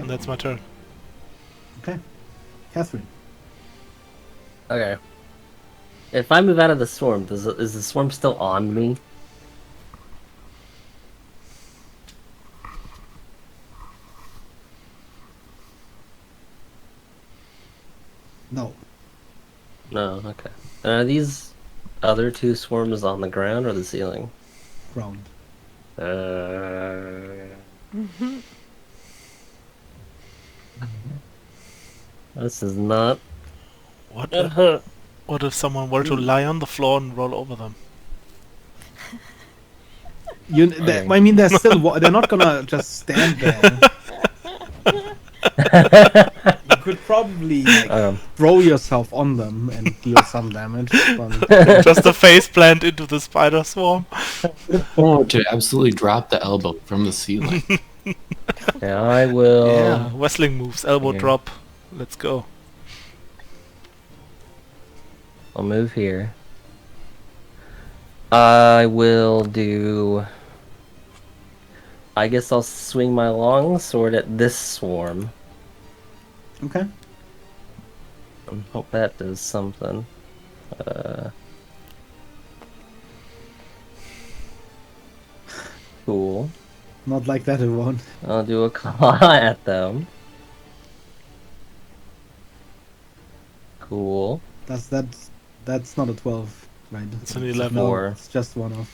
And that's my turn. Okay. Catherine. Okay. If I move out of the swarm, is the swarm still on me? No. No, okay. And are these other two swarms on the ground or the ceiling? Ground. This is not... What if someone were to lie on the floor and roll over them? Okay. I mean, they're still. They're not gonna just stand there. You could probably throw yourself on them and deal some damage. But... Just a face plant into the spider swarm. Oh, to absolutely drop the elbow from the ceiling. Yeah, I will... Yeah, wrestling moves, elbow Okay. drop. Let's go. I'll move here. I will do... I guess I'll swing my long sword at this swarm. Okay. And hope that does something. Cool. Not like that, it won't. I'll do a claw at them. Cool. That's not a 12, right? It's an 11. No, it's just one off.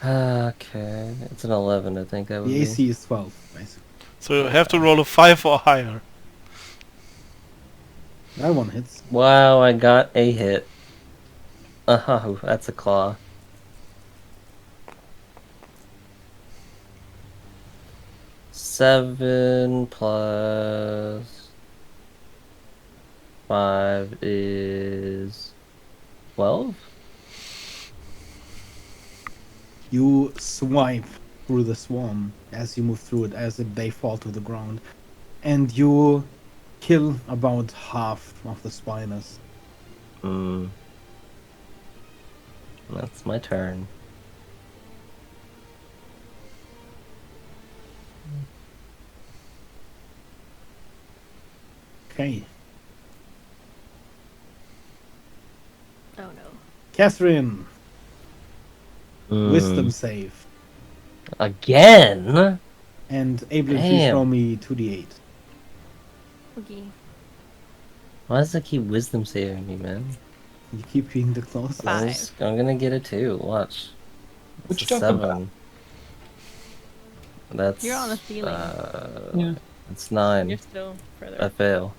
Okay, it's an 11, I think that would The be. AC is 12, basically. So you have to roll a 5 or higher. That one hits. Wow, I got a hit. That's a claw. Seven plus 5 is 12? You swipe through the swarm as you move through it, as if they fall to the ground. And you kill about half of the spiders. That's my turn. Okay. Oh no. Catherine! Wisdom save. Again? And able to Damn. throw me 2d8. Okay. Why does it keep wisdom saving me, man? You keep being the closest. Five. I'm gonna get a 2, watch. What It's you a talking 7. That's... You're on the ceiling. Yeah. It's 9. You're still further I up. fail.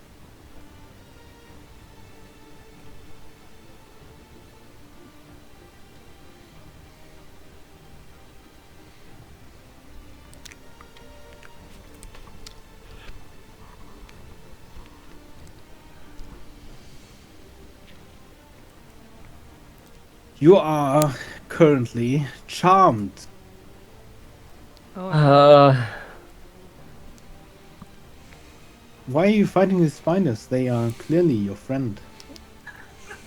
You are currently charmed. Oh no. Why are you fighting these spiders? They are clearly your friend.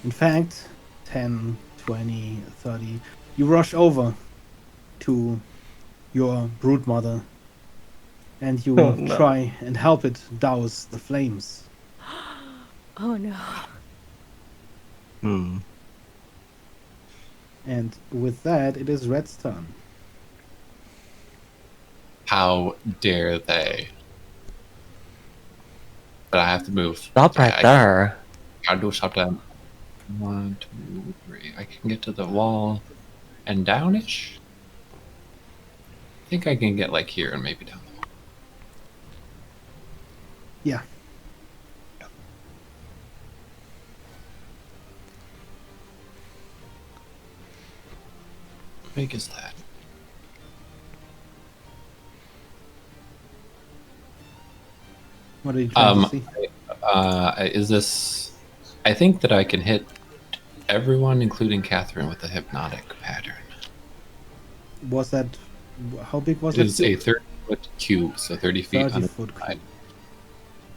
In fact, 10, 20, 30, you rush over to your brood mother and you Oh, no. try and help it douse the flames. Oh no. And with that, it is Red's turn. How dare they? But I have to move. Stop right there. How do stop them? 1, 2, 3. I can get to the wall and downish. I think I can get like here and maybe down the wall. Yeah. How big is that? What are you trying to see? Is this? I think that I can hit everyone, including Catherine, with the hypnotic pattern. Was that... How big was It it? is a 30-foot cube, so 30 feet 30 on the foot side.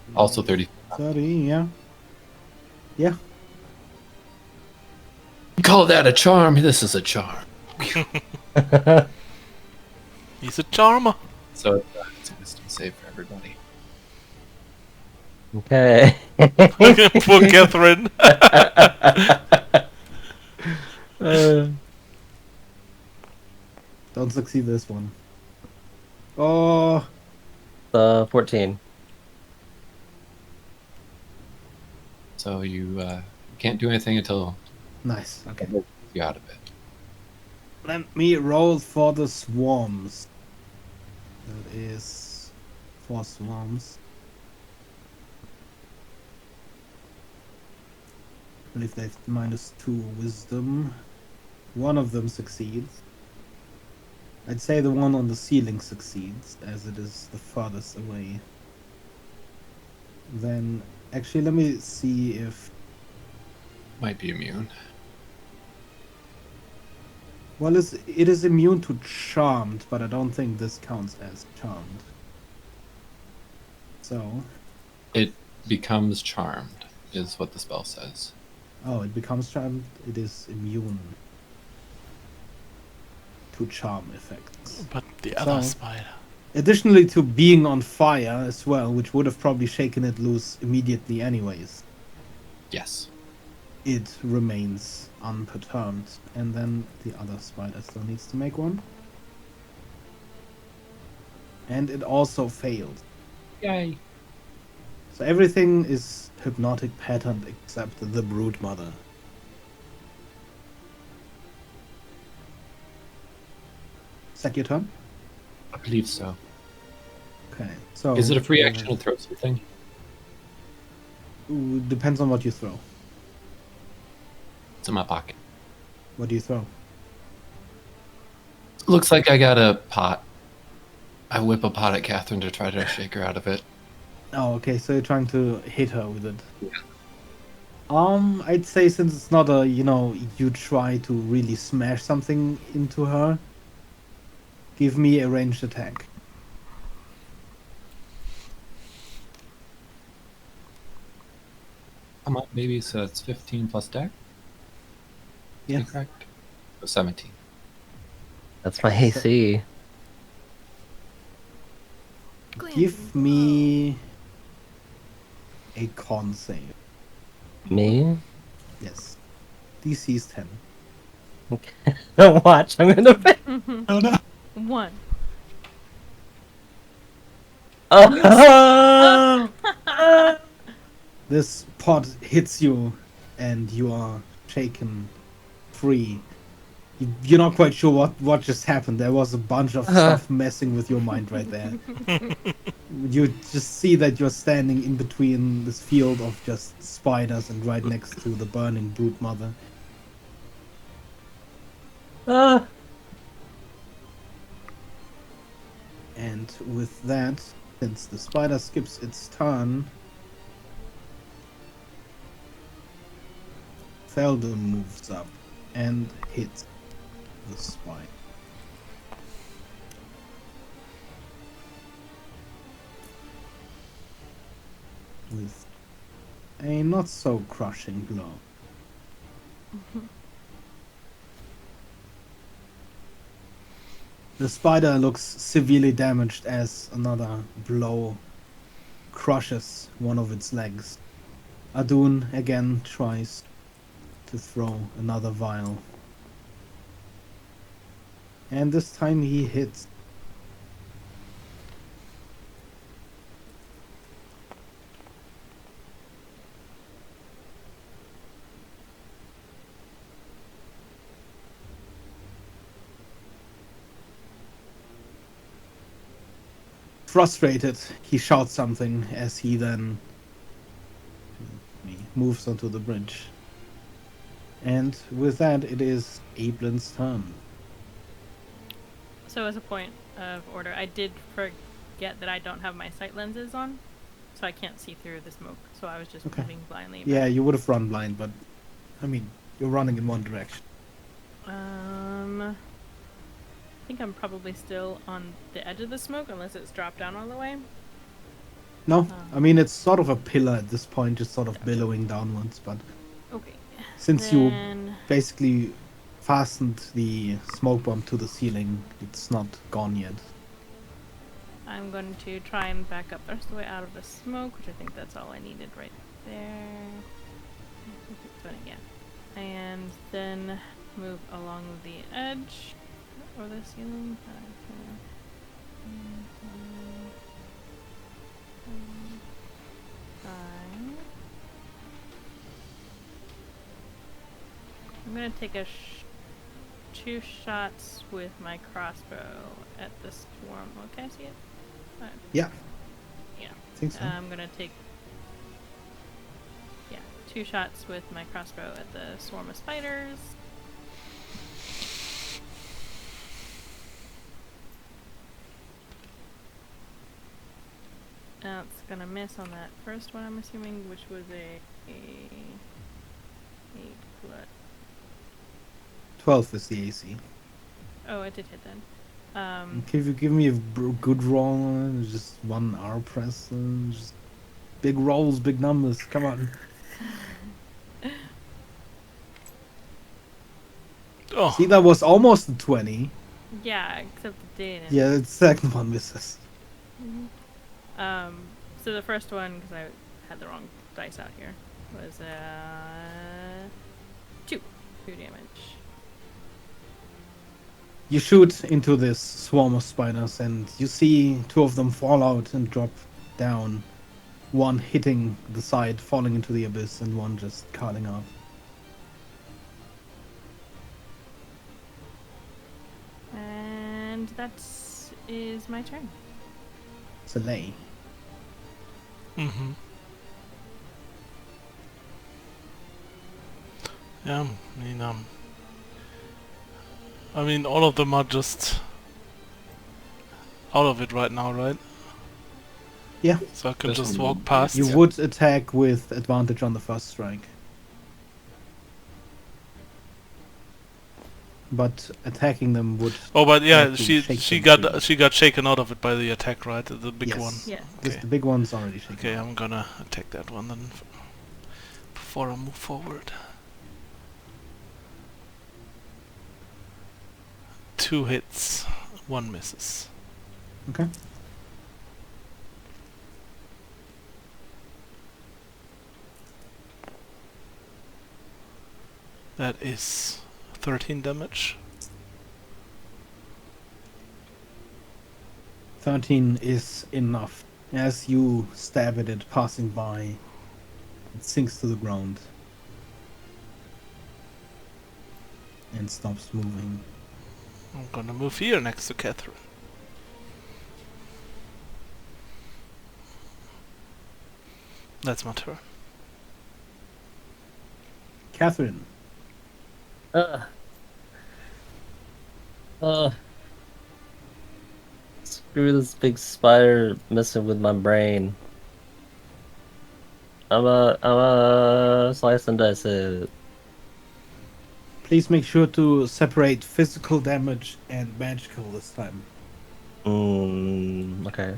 cube. Also 30 feet. 30, yeah. Yeah. Call that a charm? This is a charm. He's a charmer. So it's a wisdom save for everybody. Okay. Poor Catherine. Don't succeed this one. Oh, 14. So you can't do anything until nice. Okay. you're out of it. Let me roll for the swarms. That is 4 swarms. I believe they have -2 wisdom. One of them succeeds. I'd say the one on the ceiling succeeds, as it is the farthest away. Then, actually, let me see if... Might be immune. Well, it is immune to charmed, but I don't think this counts as charmed. So... It becomes charmed, is what the spell says. Oh, it becomes charmed. It is immune to charm effects. But the other So- spider. Additionally to being on fire as well, which would have probably shaken it loose immediately anyways, Yes. it remains unperturbed. And then the other spider still needs to make one. And it also failed. Yay. So everything is hypnotic patterned except the brood mother. Is that your turn? I believe so. Okay, so... Is it a free action to throw something? Depends on what you throw. It's in my pocket. What do you throw? Looks like I got a pot. I whip a pot at Catherine to try to shake her out of it. Oh, okay, so you're trying to hit her with it. Yeah. I'd say since it's not a, you try to really smash something into her, give me a ranged attack. Come on, baby. So that's 15 plus deck. Yeah. Correct. So 17. That's my AC. Give me a con save. Me? Yes. DC's 10. Don't watch. I'm gonna fail. Oh no. 1. Oh! This pot hits you and you are shaken free. You're not quite sure what just happened. There was a bunch of stuff messing with your mind right there. You just see that you're standing in between this field of just spiders and right next to the burning brood mother. And with that, since the spider skips its turn, Felder moves up and hits the spider. With a not so crushing blow. The spider looks severely damaged as another blow crushes one of its legs. Adun again tries to throw another vial. And this time he hits. Frustrated, he shouts something as he then moves onto the bridge. And with that, it is Ablin's turn. So as a point of order, I did forget that I don't have my sight lenses on, so I can't see through the smoke. So I was just Okay. moving blindly. Yeah, you would have run blind, but I mean, you're running in one direction. I think I'm probably still on the edge of the smoke, unless it's dropped down all the way. No, I mean, it's sort of a pillar at this point, just sort of billowing downwards, but Okay. since you Then basically fastened the smoke bomb to the ceiling, it's not gone yet. I'm going to try and back up the rest of the way out of the smoke, which I think that's all I needed right there. Yeah. And then move along the edge or the ceiling. I'm gonna take two shots with my crossbow at the swarm. Oh, can I see it? Yeah. Yeah. I think so. I'm gonna take 2 shots with my crossbow at the swarm of spiders. It's gonna miss on that first one, I'm assuming, which was a 8 plus. 12 is the AC. Oh, it did hit then. Can you give me a good roll? Just one R press. Just big rolls, big numbers. Come on. Oh, See, that was almost a 20. Yeah, except it didn't. Yeah, the second one misses. So the first one, because I had the wrong dice out here, was 2 damage. You shoot into this swarm of spiders, and you see 2 of them fall out and drop down. One hitting the side, falling into the abyss, and one just curling up. And that is my turn. It's a lay. mm-hmm. Yeah, I mean, all of them are just out of it right now, right? Yeah. So I can This just one walk would- past. You would attack with advantage on the first strike. But attacking them would... Oh, but yeah, likely she shake them free. she got shaken out of it by the attack, right? The big Yes. one. Yeah. Because Okay. the big one's already shaken. Okay, I'm gonna attack that one then before I move forward. 2 hits, 1 misses. Okay. That is 13 damage. 13 is enough. As you stab at it passing by, it sinks to the ground. And stops moving. I'm gonna move here next to Catherine. That's my turn. Catherine, Screw this big spider messing with my brain. I'm a slice and dice it. please make sure to separate physical damage and magical this time. Okay.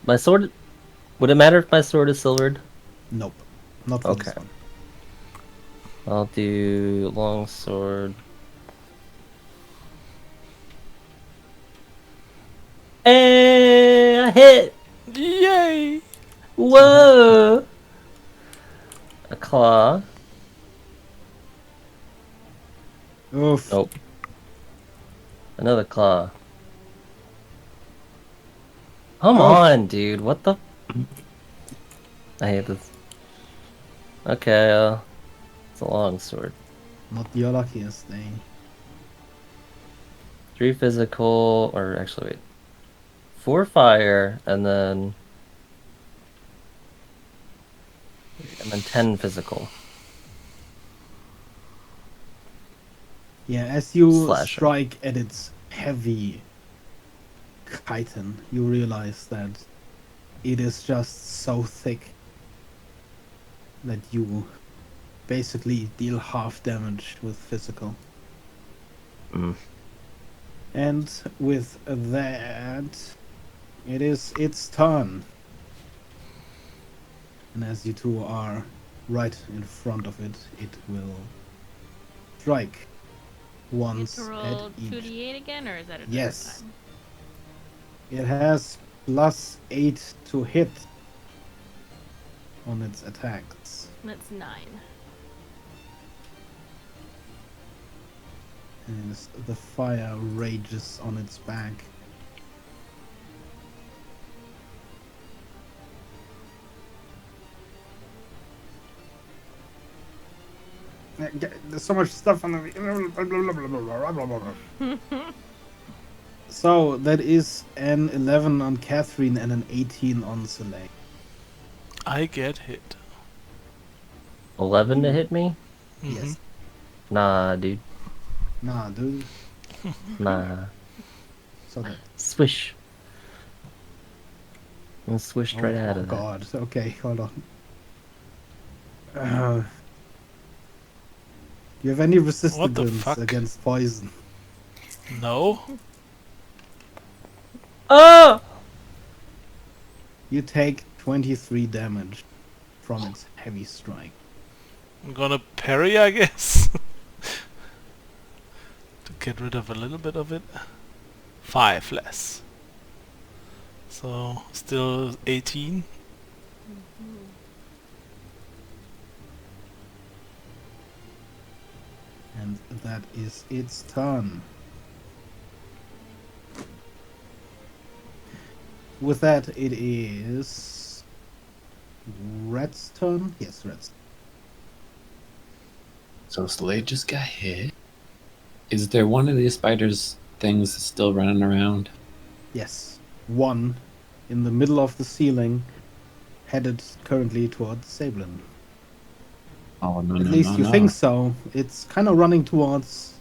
My sword. Would it matter if my sword is silvered? Nope. Not for this Okay. one. I'll do long sword. Hey, I hit! Yay! Whoa! A claw. Oof. Nope. Another claw. Come Oh. on, dude. What the? I hate this. Okay, it's a long sword. Not your luckiest day. 3 physical, or actually, wait. 4 fire, and then 10 physical. Yeah, as you Slasher. strike at its heavy chitin, you realize that it is just so thick that you basically deal half damage with physical. Mm. And with that, it is its turn. And as you two are right in front of it, it will strike You have once to at roll each. 2d8 again, or is that a different Yes. time? It has +8 to hit on its attacks. That's 9. As the fire rages on its back. There's so much stuff on the. So that is an 11 on Catherine and an 18 on Soleil. I get hit. 11 to hit me? Yes. Nah, dude. Nah, dude. Nah. So that. Swish. And swished right out of that. God. Okay, hold on. Do you have any resistance fuck? against poison? No? Oh! You take 23 damage from its heavy strike. I'm gonna parry, I guess. To get rid of a little bit of it. 5 less. So, still 18. And that is its turn. With that, it is Red's turn. Yes, Red's. So Slade just got hit. Is there one of these spiders things still running around? Yes, one in the middle of the ceiling, headed currently towards Sablin. Oh no! At no, least no, you no. think so. It's kind of running towards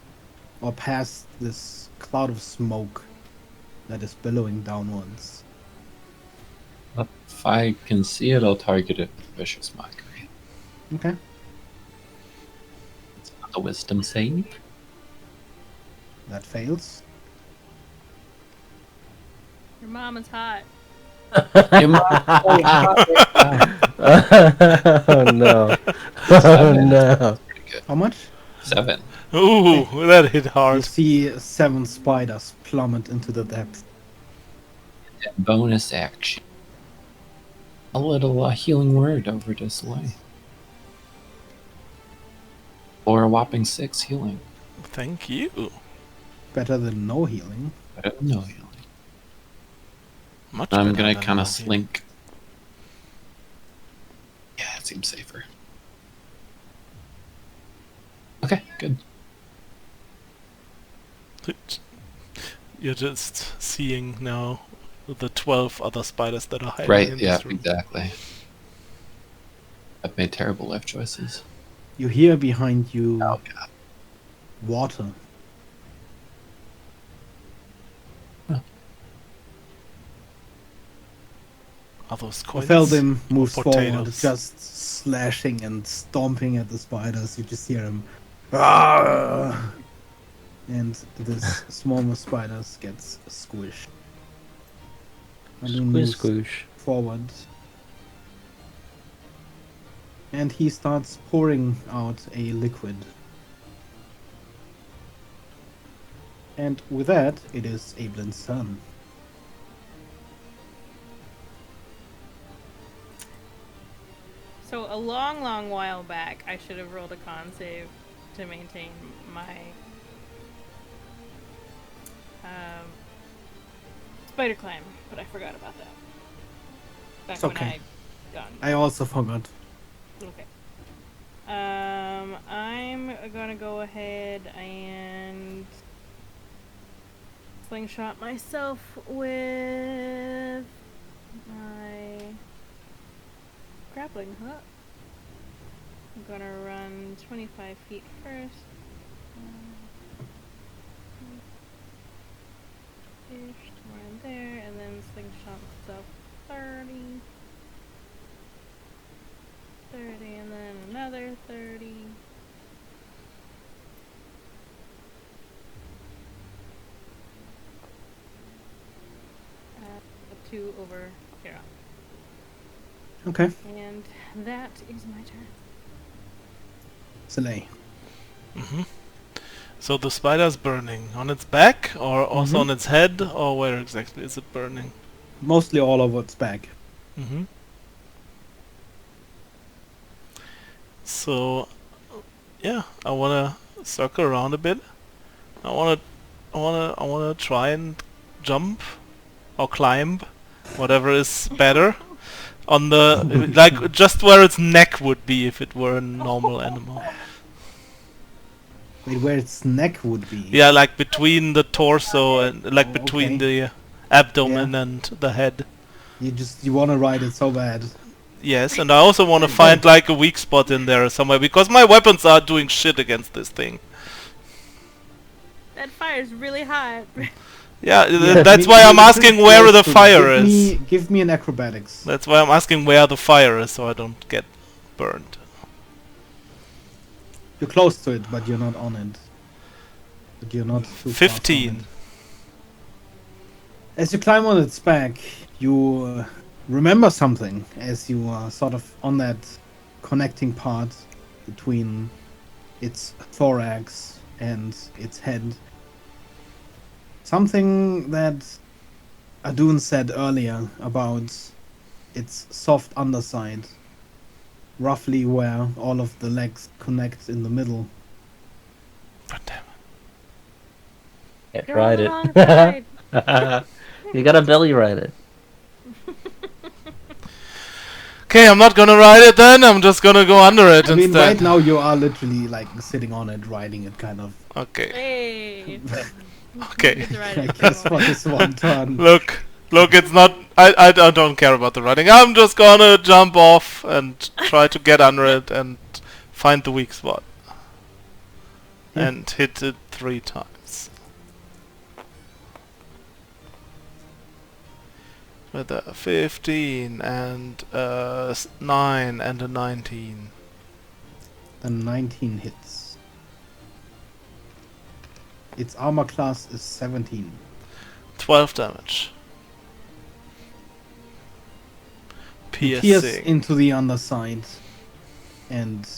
or past this cloud of smoke that is billowing downwards. If I can see it, I'll target it with Vicious Mockery. Okay. It's not a Wisdom save. That fails. Your mom is hot. Oh no. Oh Seven. no. Pretty good. How much? 7. Ooh, that hit You hard. see 7 spiders plummet into the depths. And bonus action. A little healing word over to Slay. For a whopping 6 healing. Thank you. Better than no healing. Better than no healing. Much I'm better gonna than kind no of slink. Yeah, it seems safer. Okay, good. healing. You're just seeing now the 12 other spiders that are hiding Right, in yeah, this room. exactly. I've made terrible life choices. You hear behind you Oh god. water. Are those coins? Feldim moves forward, potatoes? just slashing and stomping at the spiders. You just hear him. "Ah!" And this swarm of spiders gets squished. And he Squish, moves squish. forward. And he starts pouring out a liquid. And with that, it is Ablin's turn. So a long, long while back, I should have rolled a con save to maintain my spider climb, but I forgot about that. Back It's when okay. I got. I also forgot. Okay. I'm gonna go ahead and slingshot myself with my grappling hook. I'm gonna run 25 feet first. Ish, somewhere in there, and then slingshot myself 30. 30, and then another 30. A 2 over here. Okay. And that is my turn. Soleil. So the spider's burning on its back, or also Mhm. on its head, or where exactly is it burning? mostly all over its back. Mm-hmm. So, yeah, I wanna circle around a bit. I wanna try and jump or climb, whatever is better, on the like just where its neck would be if it were a normal animal. Wait, where its neck would be. Yeah, like between the torso and like Oh, between okay. the abdomen and the head. You wanna ride it so bad. Yes, and I also want to find like a weak spot in there somewhere because my weapons are doing shit against this thing. That fire's really hot. Yeah, Yeah, that's me- why I'm me- asking where close the to- fire give is. Give me an acrobatics. That's why I'm asking where the fire is so I don't get burned. You're close to it, but you're not on it. But you're not too far from 15. it. As you climb on its back, you remember something as you are sort of on that connecting part between its thorax and its head. Something that Adun said earlier about its soft underside, roughly where all of the legs connect in the middle. God damn Can't You're on ride the it. wrong side. You gotta belly ride it. Okay, I'm not gonna ride it then. I'm just gonna go under it I mean, instead. right now you are literally like sitting on it, riding it, kind of. Okay. Hey. Okay. Get to ride I it guess for for this one turn. Look, it's not. I don't care about the riding. I'm just gonna jump off and try to get under it and find the weak spot Yeah. and hit it 3 times. With a 15 and a 9 and a 19. The 19 hits. Its armor class is 17. 12 damage. Pierce Piercing. into the underside, and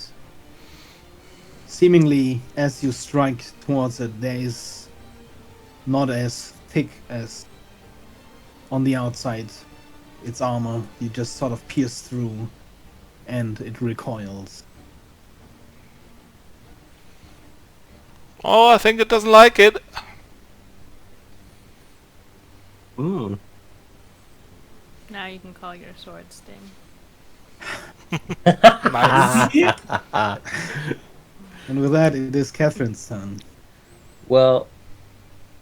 seemingly as you strike towards it, there is not as thick as on the outside its armor. You just sort of pierce through, and it recoils. Oh, I think it doesn't like it. Mm. Now you can call your sword Sting. Nice. And with that, it is Catherine's turn. Well,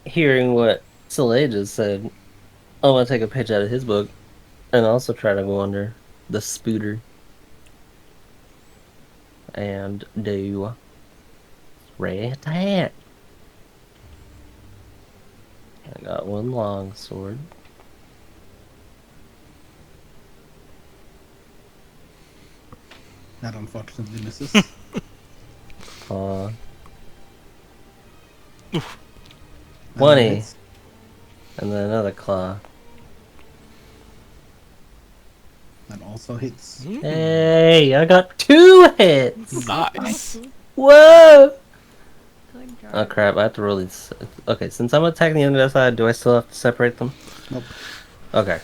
hearing what Soleil just said, I'm gonna take a page out of his book and also try to go under the spooter and do ray attack. I got one long sword. That unfortunately misses. Claw. Oof. 20. hits. And then another claw. That also hits. Mm, Hey, I got 2 hits! nice. Whoa! Good job. Oh crap, I have to roll these. Okay, since I'm attacking the other side, do I still have to separate them? Nope. Okay,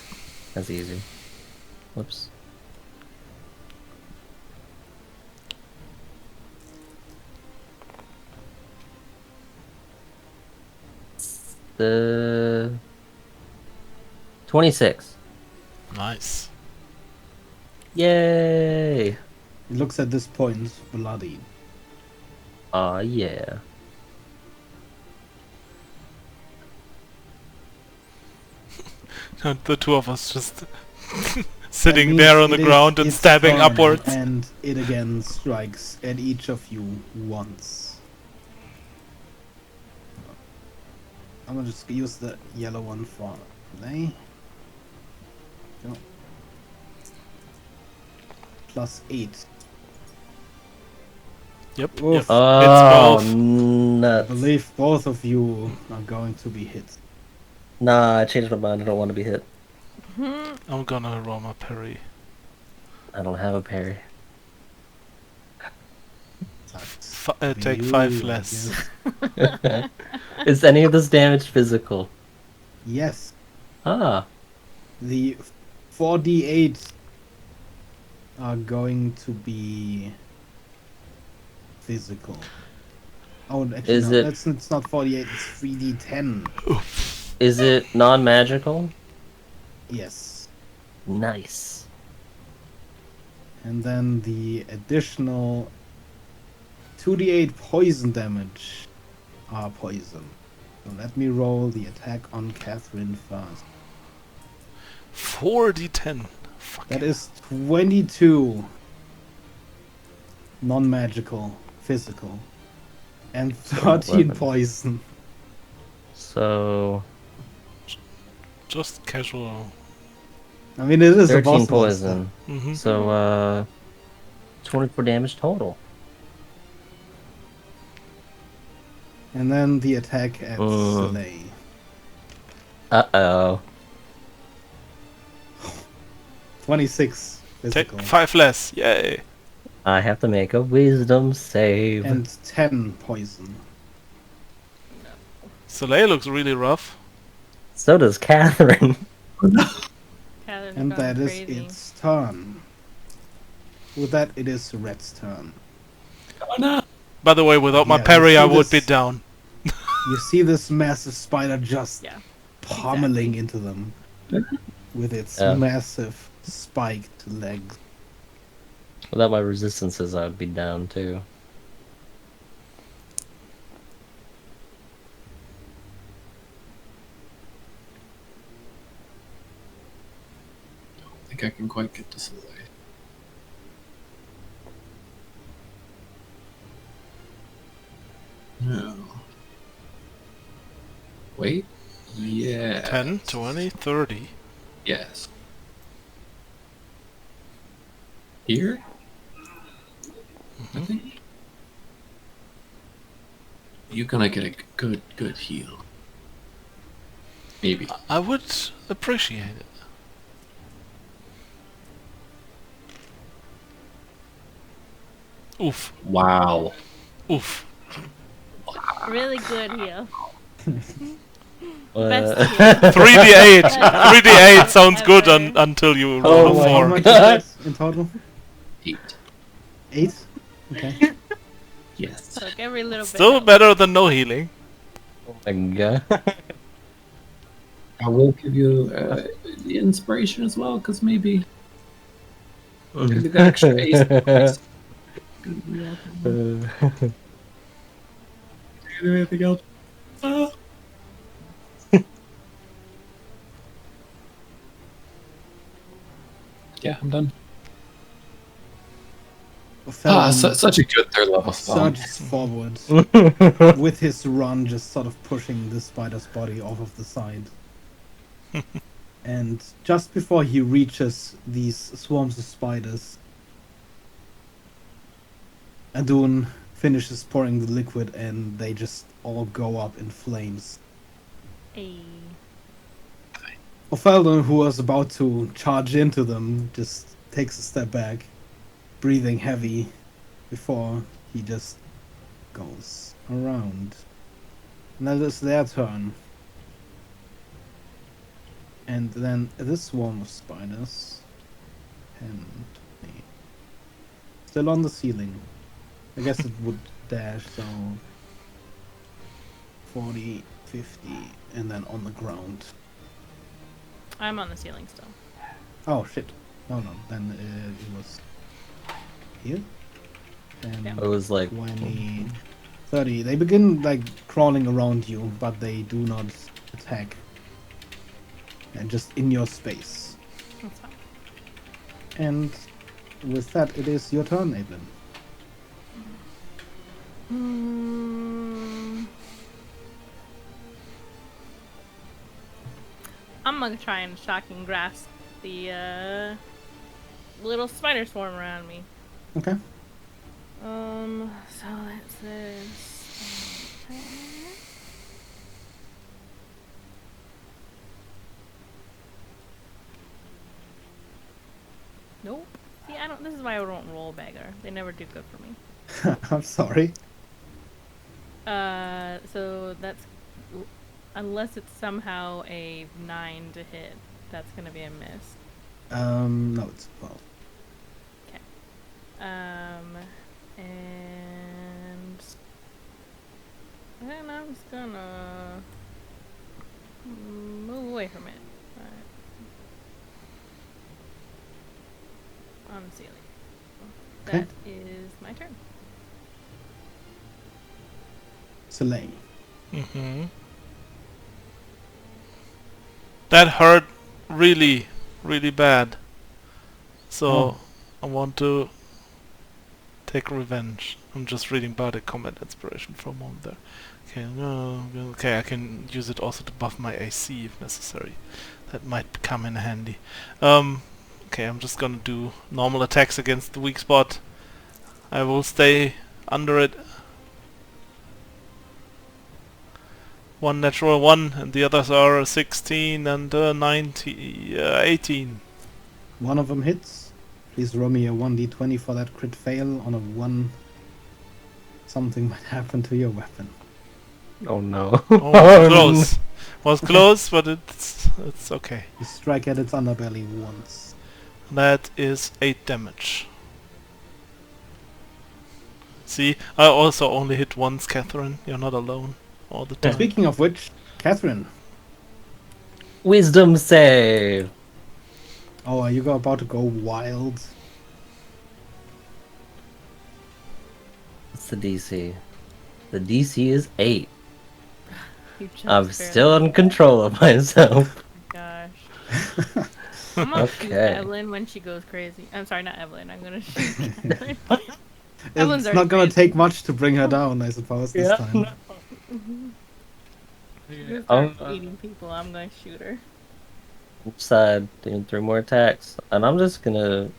that's easy. Whoops. The 26. Nice. Yay! It looks at this point bloody. Aw, yeah. The two of us just That sitting means there on the it is ground and its stabbing turn, upwards. And it again strikes at each of you once. I'm gonna just use the yellow one for play. Go. +8. Yep. Oof. Yep. Oh, It's both. I nuts. believe both of you are going to be hit. Nah, I changed my mind. I don't want to be hit. I'm gonna roll my parry. I don't have a parry. Sucks. Take You, 5 I less. guess. Is any of this damage physical? Yes. Ah. The 4d8 are going to be physical. Oh, actually, Is no. it- It's not 48. It's 3d10. Is it non-magical? Yes. Nice. And then the additional 2d8 poison damage are poison. So let me roll the attack on Catherine first. 4d10. Fuck. That is 22 non-magical, physical, and 13 11. poison. So Just casual. I mean, it is a 13 boss monster. poison. Mm-hmm. So 24 damage total. And then the attack at Soleil. Uh-oh. 26 Take physical. 5 less. Yay. I have to make a wisdom save. And 10 poison. Soleil looks really rough. So does Catherine. Catherine's And gone that is crazy. its turn. With that, it is Red's turn. Oh no! By the way, without my Yeah, you parry, see I would be this- down. You see this massive spider just Yeah. pummeling exactly. into them with its Yeah. massive spiked legs. Without my resistances, I would be down too. I think I can quite get to Soleil. No. Wait. Yeah. 10, 20, 30. Yes. Here? I think. You're gonna get a good heal. Maybe. I would appreciate it. Oof. Wow. Oof. Really good heal. Uh, Best heal. 3d8. 3d8 sounds good Ever. until you Oh roll a my How 4. much is God. that in total? 8. 8? Okay. Yes. Took every little bit. Still helps. better than no healing. oh my god. I will give you the inspiration as well, because maybe the extra ace points. Gonna be awesome. Anything else? Yeah, I'm done. Felon Such a good third level spell. surges forward with his run, just sort of pushing the spider's body off of the side. And just before he reaches these swarms of spiders, Adun finishes pouring the liquid and they just all go up in flames. Ayy. Opheldon, who was about to charge into them, just takes a step back, breathing heavy, before he just goes around. And that is their turn. And then this swarm of spiders, 10, 20, still on the ceiling. I guess it would dash, so 40, 50, and then on the ground. I'm on the ceiling still. Oh shit. No, then it was here. And It was like 20, 30. They begin like crawling around you, but they do not attack. And just in your space. That's fine. And with that, it is your turn, Evelyn. I'm gonna try and shocking grasp the little spider swarm around me. Okay. So that's this. Nope. See, I don't. This is why I don't roll beggar. They never do good for me. I'm sorry. So that's unless it's somehow a 9 to hit. That's gonna be a miss. No, it's 12. And then I'm just gonna move away from it. On the ceiling. Okay. That is my turn. Soleil. Mm-hmm. That hurt really, really bad. So Oh. I want to take revenge. I'm just reading Bardic Combat Inspiration for a moment there. Okay, no, okay, I can use it also to buff my AC if necessary. That might come in handy. Okay, I'm just gonna do normal attacks against the weak spot. I will stay under it. One natural 1, and the others are 16 and 18. One of them hits. Please roll me a 1d20 for that crit fail. On a 1, something might happen to your weapon. Oh no. Oh, was close. Was close, but it's okay. You strike at its underbelly once. That is 8 damage. See, I also only hit once, Catherine. You're not alone all the time. Speaking of which, Catherine. Wisdom save. Oh, are you about to go wild? What's the DC? The DC is 8. You just I'm barely- still in control of myself. Gosh. I'm gonna shoot Okay. Evelyn when she goes crazy. I'm sorry, not Evelyn. I'm gonna shoot Catherine. It's Evelyn's not already gonna crazy. take much to bring her down, I suppose, this Yeah, time. no. She'll Um, start eating people. I'm gonna shoot her. Side doing 3 more attacks, and I'm just gonna.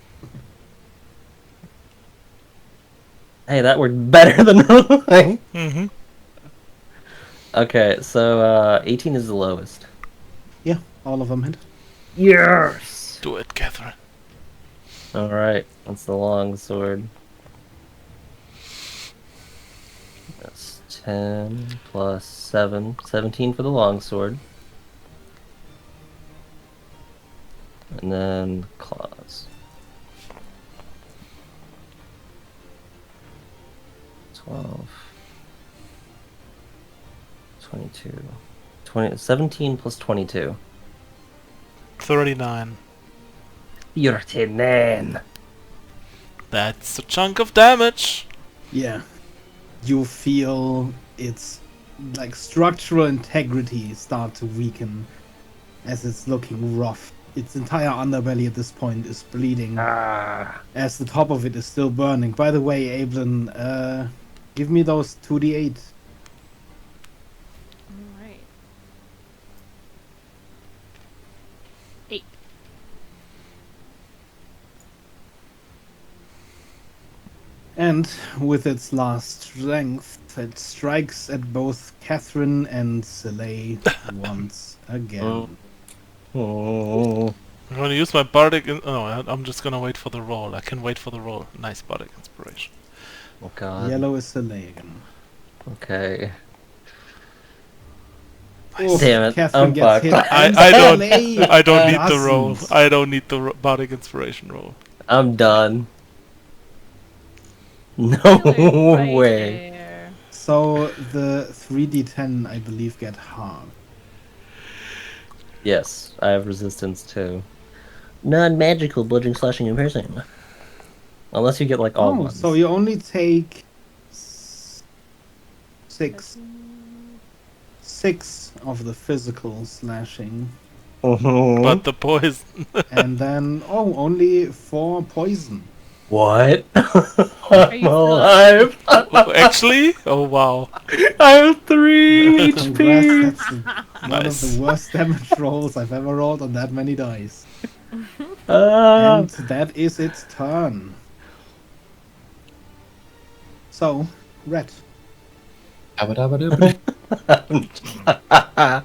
Hey, that worked better than rolling. Mm-hmm. Okay, so 18 is the lowest. Yeah, all of them hit. Yes. Do it, Catherine. All right, that's the long sword. That's 10 plus 7, 17 for the long sword. And then claws. 12. 22. 17 plus 22. 39. You're 10 man. That's a chunk of damage. Yeah. You feel its like structural integrity start to weaken as it's looking rough. Its entire underbelly at this point is bleeding, Ah. as the top of it is still burning. By the way, Ablin, give me those 2d8. Alright. 8. And with its last strength, it strikes at both Catherine and Soleil once again. Oh. I'm gonna use my bardic. I'm just gonna wait for the roll. I can wait for the roll. Nice bardic inspiration. Oh god. Yellow is Soleil again. Okay. Oof, Damn it, Catherine I'm gets fucked. hit. I and don't- Soleil I don't need the roll. doesn't. I don't need the bardic inspiration roll. I'm done. No Right way. there. So the 3d10, I believe, get halved. Yes, I have resistance to non-magical bludgeoning, slashing, and piercing. Unless you get like all ones. So you only take 6 of the physical slashing, But the poison. and then only 4 poison. What? you I'm still alive. Actually? Oh wow. I have 3 Congrats, HP. that's one of Nice. the worst damage rolls I've ever rolled on that many dice. Ah. And that is its turn. So, Red. Abba-dabba-dooba. I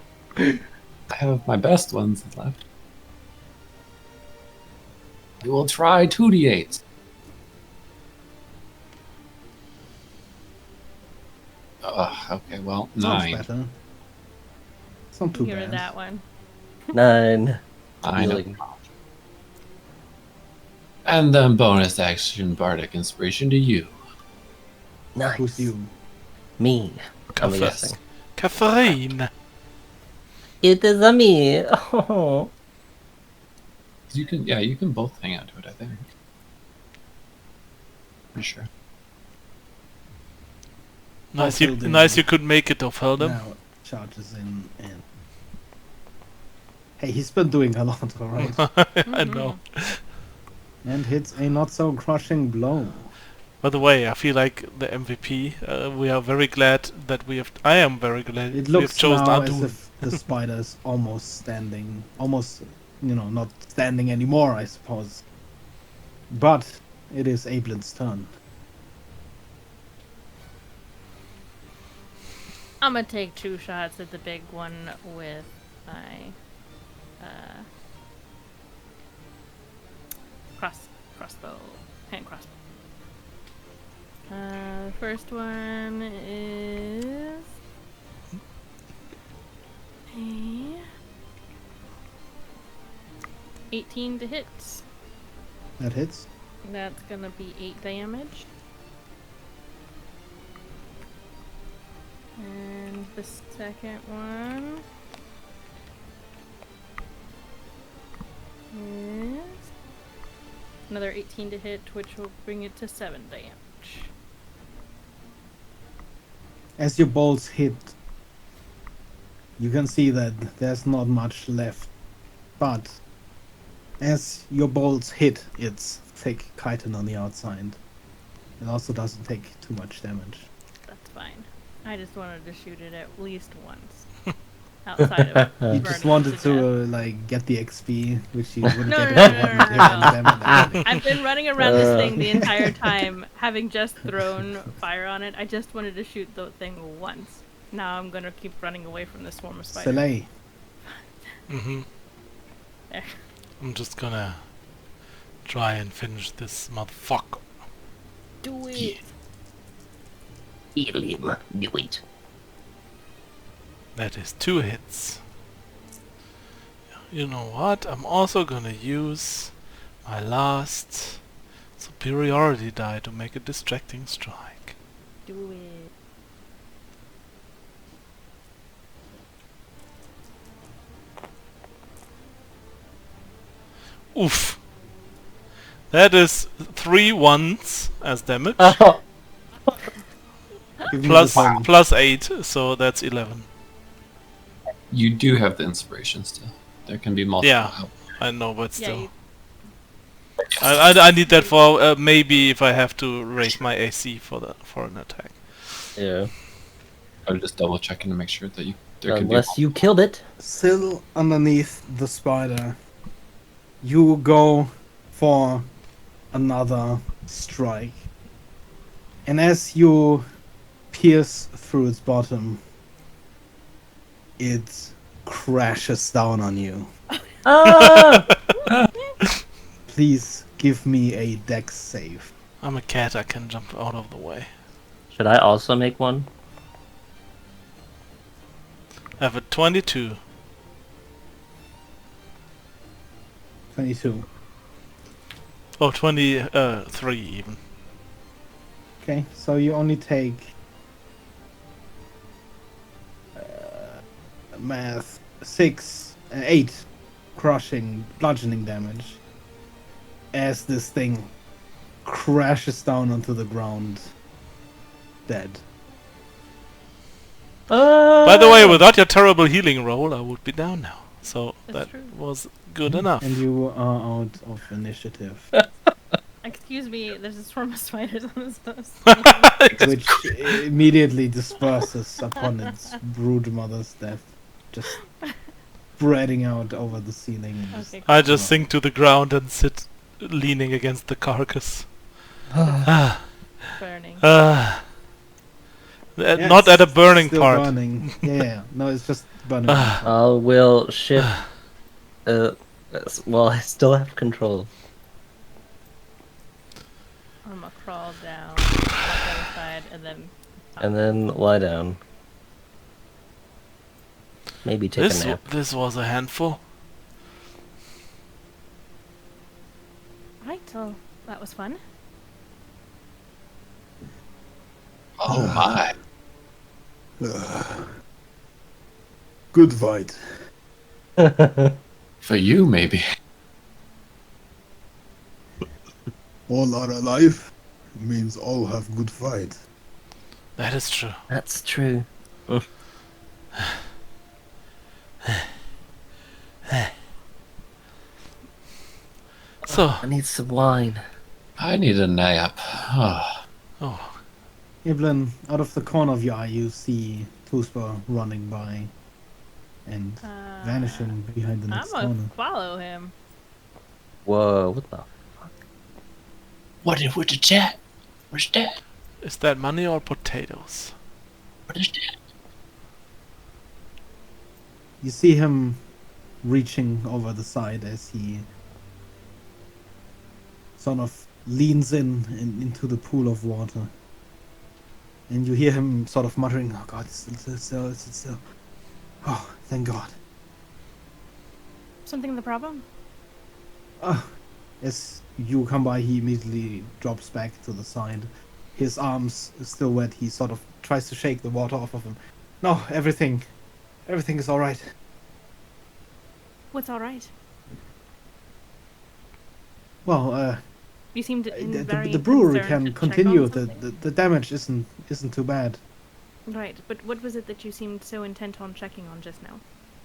have my best ones left. We will try 2d8s. Okay, well, Sounds 9. better. It's not too Give her bad. that one. 9. I know. Healing. And then bonus action bardic inspiration to you. Nice. Who's you? Me. I'm Cafe- guessing. Catherine. It is a me. Oh. You can both hang on to it, I think. Pretty sure. Nice, Fulfilled in nice. You could make it of Heldem. Now charges in and. Hey, he's been doing a lot, alright. I know. And hits a not so crushing blow. By the way, I feel like the MVP. We are very glad that we have. I am very glad It we have looks chosen now as Adun. if the spider is almost standing, almost, not standing anymore, I suppose. But it is Ablin's turn. I'm gonna take 2 shots at the big one with my crossbow, hand crossbow. The first one is a 18 to hit. That hits. That's gonna be 8 damage. And the second one is another 18 to hit, which will bring it to 7 damage. As your bolts hit, you can see that there's not much left. But as your bolts hit its thick chitin on the outside, it also doesn't take too much damage. That's fine. I just wanted to shoot it at least once. Outside of You burning just it wanted to to death. get the XP, which you wouldn't No, get no, if you no, hadn't no, hit no, any damage. I've been running around this thing the entire time, having just thrown fire on it. I just wanted to shoot the thing once. Now I'm gonna keep running away from the swarm of spiders. Soleil. There. I'm just gonna try and finish this motherfucker. Do it. Heal him. Do it. That is 2 hits. You know what? I'm also gonna use my last superiority die to make a distracting strike. Do it. Oof. That is 3 ones as damage. Oh. Give me plus, the total. plus 8, so that's 11. You do have the inspiration still. There can be multiple. Yeah. help. I know, but Yeah, still. you, I need that for maybe if I have to raise my AC for an attack. Yeah. I was just double checking to make sure that there can be. Unless you killed it. Still underneath the spider, you go for another strike. And as you pierce through its bottom, it crashes down on you. Ah! Please give me a dex save. I'm a cat, I can jump out of the way. Should I also make one? I have a 22. 22. Oh, 23 even. Okay, so you only take math 8 bludgeoning damage as this thing crashes down onto the ground, dead. By the way, without your terrible healing roll, I would be down now. So That's that true. was good enough. And you are out of initiative, excuse me, there's a swarm of spiders on this house. which immediately disperses upon its brood mother's death, just spreading out over the ceiling. and Okay, I just sink to the ground and sit leaning against the carcass. burning. Yeah, Not at a it's burning still part. Burning. Yeah, no, it's just burning. I will shift. Well, I still have control. I'm gonna crawl down on the other side and then. And then lie down. Maybe take a nap. This was a handful. Well, that was fun. Oh my. Good fight. For you, maybe. All are alive means all have good fight. That is true. That's true. So, I need some wine. I need a nap. Oh, oh, Evelyn, out of the corner of your eye, you see Tuspa running by and vanishing behind the I'm next gonna corner. follow him. Whoa, what the? what is with the chat? What's that? is that money or potatoes? What is that? You see him reaching over the side as he sort of leans into the pool of water. And you hear him sort of muttering, "Oh God, it's still. Oh, thank God." Something the problem? As you come by, he immediately drops back to the side. His arms still wet. He sort of tries to shake the water off of him. No, everything is all right. What's all right? Well, You seemed very the brewery concerned can to check on continue. something. The damage isn't too bad. Right, but what was it that you seemed so intent on checking on just now?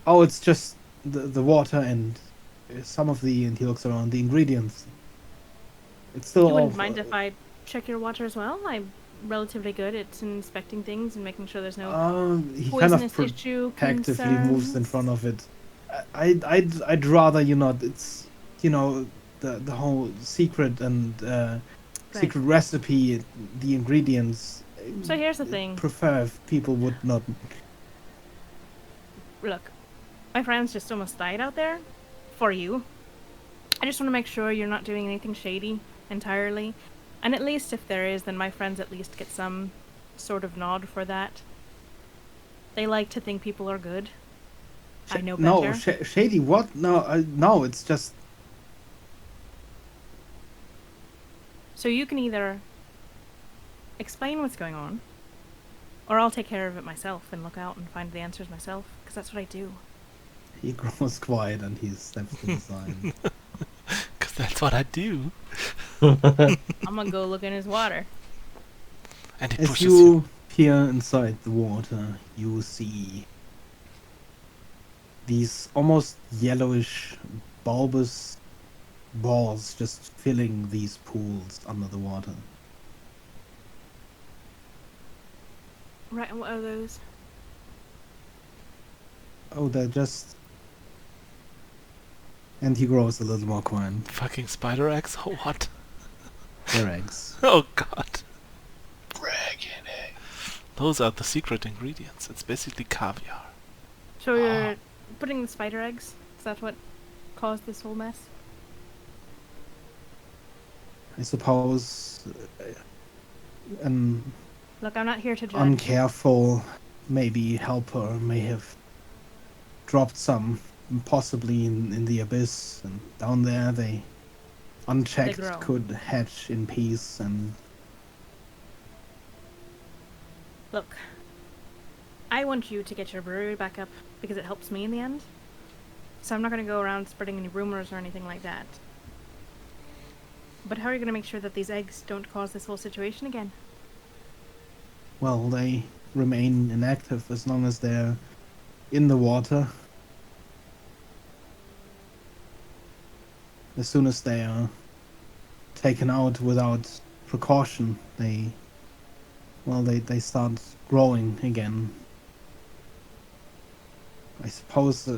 Oh, it's just the water and some of the, and he looks around, the ingredients. It's still You all. wouldn't mind if I check your water as well? I'm relatively good at inspecting things and making sure there's no He kind of poisonous issue actively moves in concerns. front of it. I'd rather you not. It's the whole secret and secret recipe, the ingredients. So here's the thing. Prefer if people would not. Look, my friends just almost died out there. For you. I just want to make sure you're not doing anything shady entirely. And at least if there is, then my friends at least get some sort of nod for that. They like to think people are good. I know better. No, shady. What? No, no. It's just. So you can either explain what's going on, or I'll take care of it myself and look out and find the answers myself, because that's what I do. He grows quiet and he steps to the side. Because that's what I do. I'm gonna go look in his water. And he As pushes you peer inside the water, you see these almost yellowish, bulbous balls just filling these pools under the water. Right, and what are those? Oh, they're just. And he grows a little more quiet. Fucking spider eggs? Oh, what? They're eggs. Oh, God. Dragon egg. Those are the secret ingredients. It's basically caviar. So you're putting the spider eggs? Is that what caused this whole mess? I suppose an Look, I'm not here to judge. uncareful, maybe helper may have dropped some, possibly in the abyss, and down there they, unchecked, grow. could hatch in peace. And Look, I want you to get your brewery back up because it helps me in the end. So I'm not going to go around spreading any rumors or anything like that. But how are you going to make sure that these eggs don't cause this whole situation again? well, they remain inactive as long as they're in the water. As soon as they are taken out without precaution, they start growing again. I suppose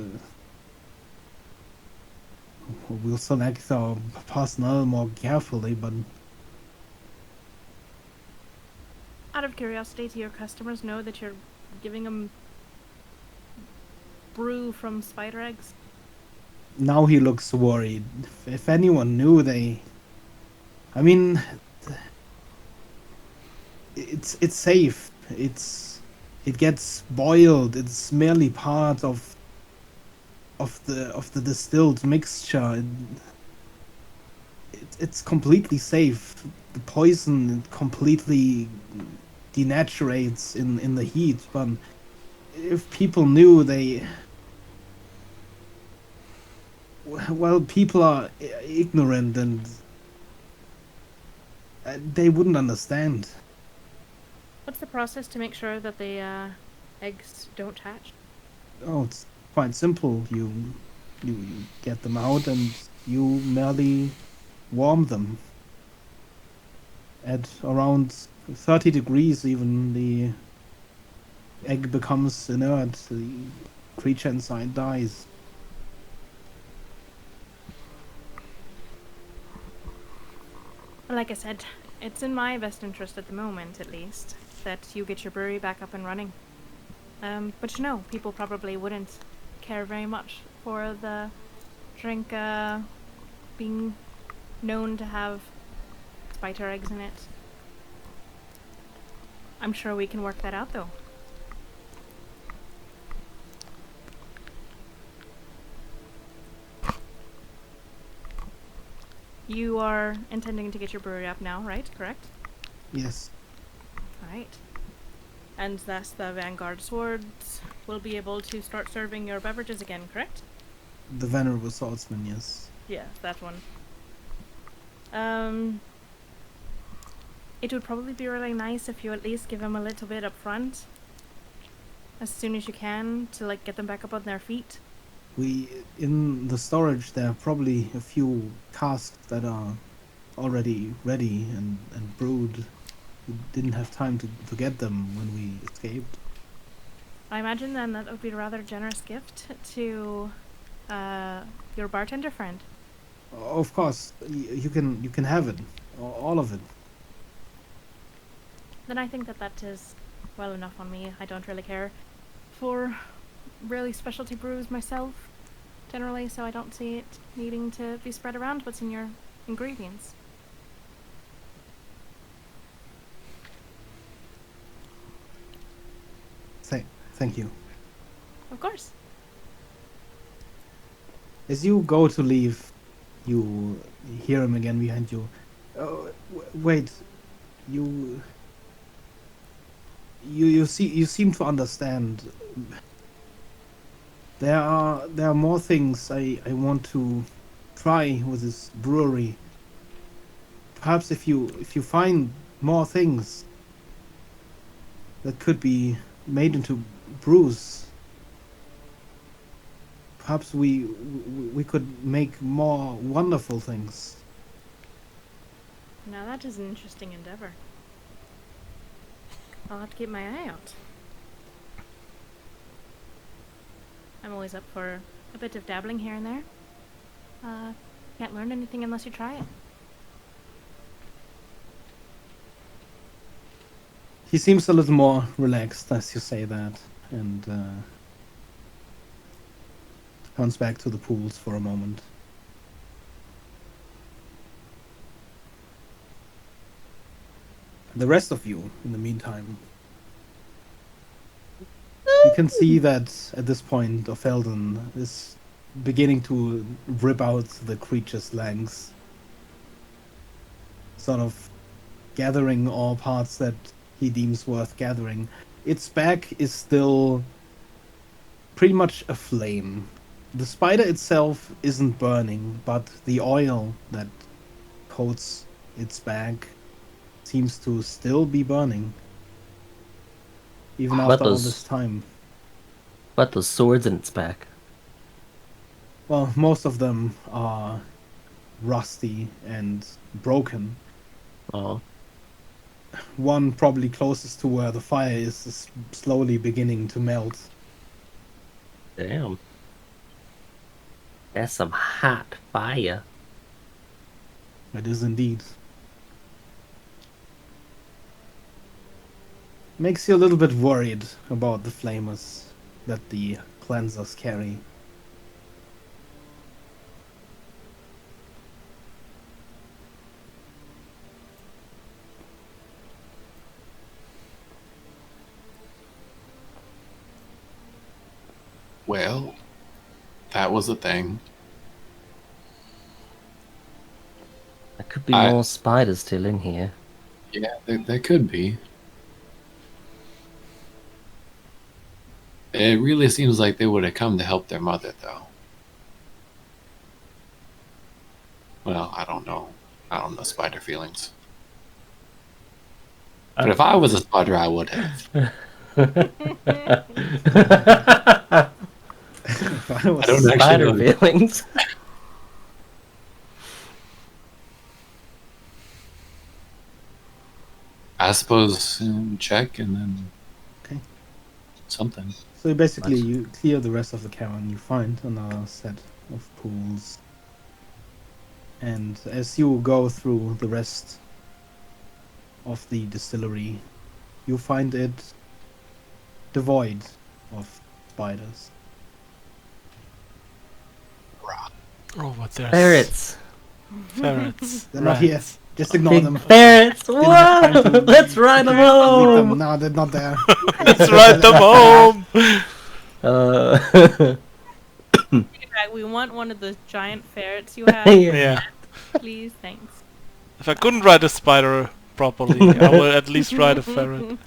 we'll select our personnel more carefully, but Out of curiosity, do your customers know that you're giving them brew from spider eggs? now he looks worried. If anyone knew, I mean, it's safe. It gets boiled. It's merely part of the distilled mixture. it's completely safe. The poison completely denaturates in the heat, but if people knew, well, people are ignorant, and they wouldn't understand. What's the process to make sure that the eggs don't hatch? Oh, it's quite simple. You get them out, and you merely warm them at around 30 degrees. Even the egg becomes inert. The creature inside dies. Well, like I said, it's in my best interest at the moment, at least, that you get your brewery back up and running. But you know, people probably wouldn't care very much for the drink being known to have spider eggs in it. I'm sure we can work that out, though. You are intending to get your brewery up now, right? Correct? Yes. Alright. And thus the Vanguard Swords will be able to start serving your beverages again, correct? The Venerable Swordsman, yes. Yeah, that one. It would probably be really nice if you at least give them a little bit up front. As soon as you can, to like get them back up on their feet. In the storage, there are probably a few casks that are already ready and brewed. We didn't have time to get them when we escaped. I imagine then that would be a rather generous gift to your bartender friend. Of course, you can have it, all of it. Then I think that that is well enough on me. I don't really care for really specialty brews myself, generally, so I don't see it needing to be spread around what's in your ingredients. Thank you. Of course. As you go to leave, you hear him again behind you. Oh, wait, you you seem to understand. There are more things I want to try with this brewery. Perhaps if you find more things that could be made into brews, perhaps we could make more wonderful things. Now that is an interesting endeavor. I'll have to keep my eye out. I'm always up for a bit of dabbling here and there. Can't learn anything unless you try it. He seems a little more relaxed as you say that, and comes back to the pools for a moment. The rest of you, in the meantime, you can see that at this point, Opheldon is beginning to rip out the creature's legs, sort of gathering all parts that he deems worth gathering. Its back is still pretty much aflame. The spider itself isn't burning, but the oil that coats its back seems to still be burning, even But after all those- this time. But the swords in its back. Well, most of them are rusty and broken. Oh, One, probably closest to where the fire is slowly beginning to melt. damn. That's some hot fire. It is indeed. Makes you a little bit worried about the flamers that the cleansers carry. Well, that was a thing. There could be I- more spiders still in here. Yeah, there could be. It really seems like they would have come to help their mother, though. Well, I don't know. I don't know spider feelings. But if I was a spider, I would have. If I was I don't actually Spider know. feelings. I suppose check and then Okay. something. So basically, Nice. you clear the rest of the cavern. You find another set of pools, and as you go through the rest of the distillery, you find it devoid of spiders. Oh, but there's Ferrets. ferrets. They're not here. rats. Just ignore Big them. ferrets. Didn't have Whoa! time to Let's ride them Leave them. home. No, they're not there. Let's ride them home. Take it back. We want one of those giant ferrets you have. Yeah. Please, thanks. If I couldn't ride a spider properly, I would at least ride a ferret.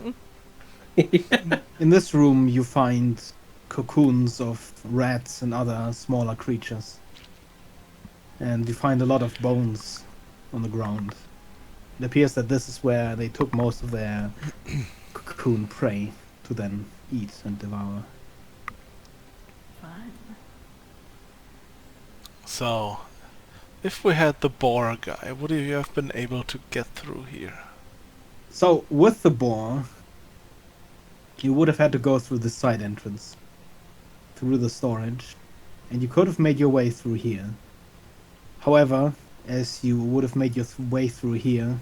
In this room, you find cocoons of rats and other smaller creatures. And you find a lot of bones on the ground. It appears that this is where they took most of their cocoon prey to then eat and devour. Fine. So, if we had the boar guy, would you have been able to get through here? So, with the boar, you would have had to go through the side entrance, through the storage, and you could have made your way through here. However, as you would have made your way through here,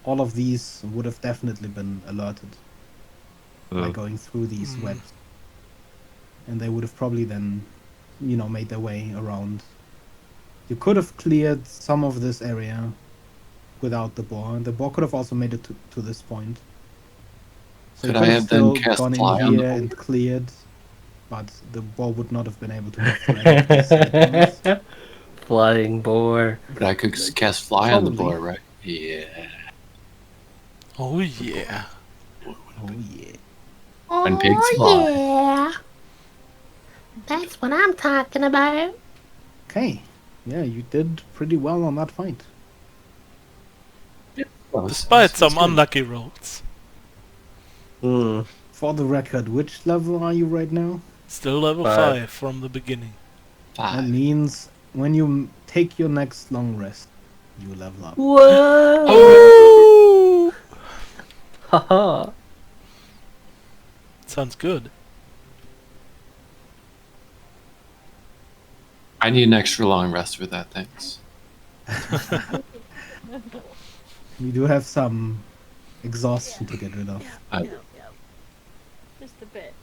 all of these would have definitely been alerted by going through these webs. And they would have probably then, made their way around. You could have cleared some of this area without the boar. The boar could have also made it to this point. So Could you I could have still then cast gone fly in on the here boar? and cleared, but the boar would not have been able to move through any of these side doors. Flying boar. But I could cast fly on the Probably. boar, right? Yeah. Oh yeah. Oh yeah. When pigs fly. yeah. That's what I'm talking about. Okay. Yeah, you did pretty well on that fight. Well, Despite that's some good. unlucky rolls. Mm. For the record, which level are you right now? Still level 5. 5 from the beginning. That 5. means when you take your next long rest, you level up. Whoa! Haha. Sounds good. I need an extra long rest for that, thanks. You do have some exhaustion to get rid of. Yep. Just a bit.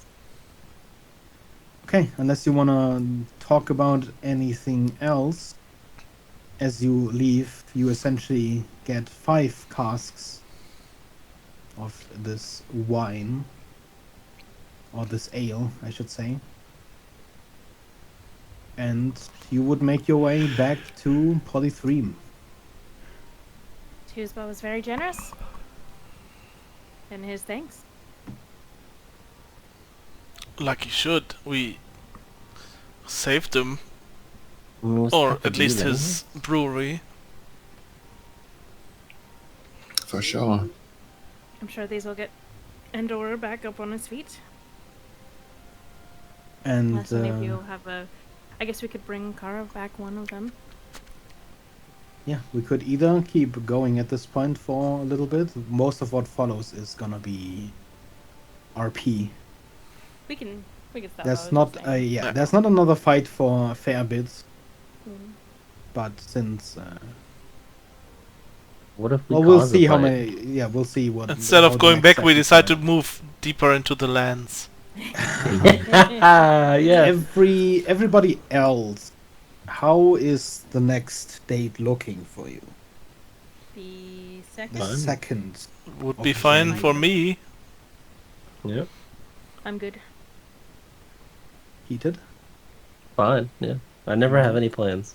Okay, unless you want to talk about anything else, as you leave, you essentially get 5 casks of this wine, or this ale, I should say. And you would make your way back to Polythreme. Tuzba was very generous. And his thanks. Like he should. We saved him, What's or that to at do least then? his brewery. For sure. I'm sure these will get Endor back up on his feet. And Unless any of you have a... I guess we could bring Kara back one of them. yeah, we could either keep going at this point for a little bit. Most of what follows is gonna be RP. We can stop. There's not Yeah. there's not another fight for a fair bit, Mm. but since What if we well, we'll cause a see how fight? many. Yeah, we'll see what. Instead how of the going next back, we session decide to goes. move deeper into the lands. Yeah. Everybody else, how is the next date looking for you? The second. The Fine. second. Would be Okay. fine for me. Yep. I'm good. Heated. Fine. Yeah. I never have any plans.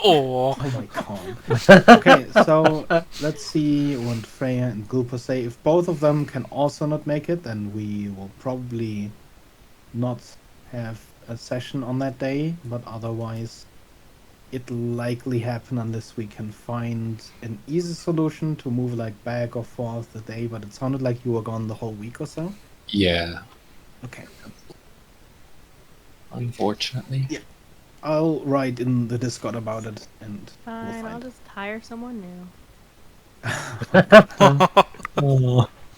Oh, Oh my god. Okay, so let's see what Freya and Gulpa say. If both of them can also not make it, then we will probably not have a session on that day, but otherwise it'll likely happen unless we can find an easy solution to move like back or forth the day, but it sounded like you were gone the whole week or so. Yeah, Okay. unfortunately. Yeah. I'll write in the Discord about it and we'll Fine, I'll find. just hire someone new.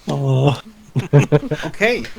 Oh. Okay.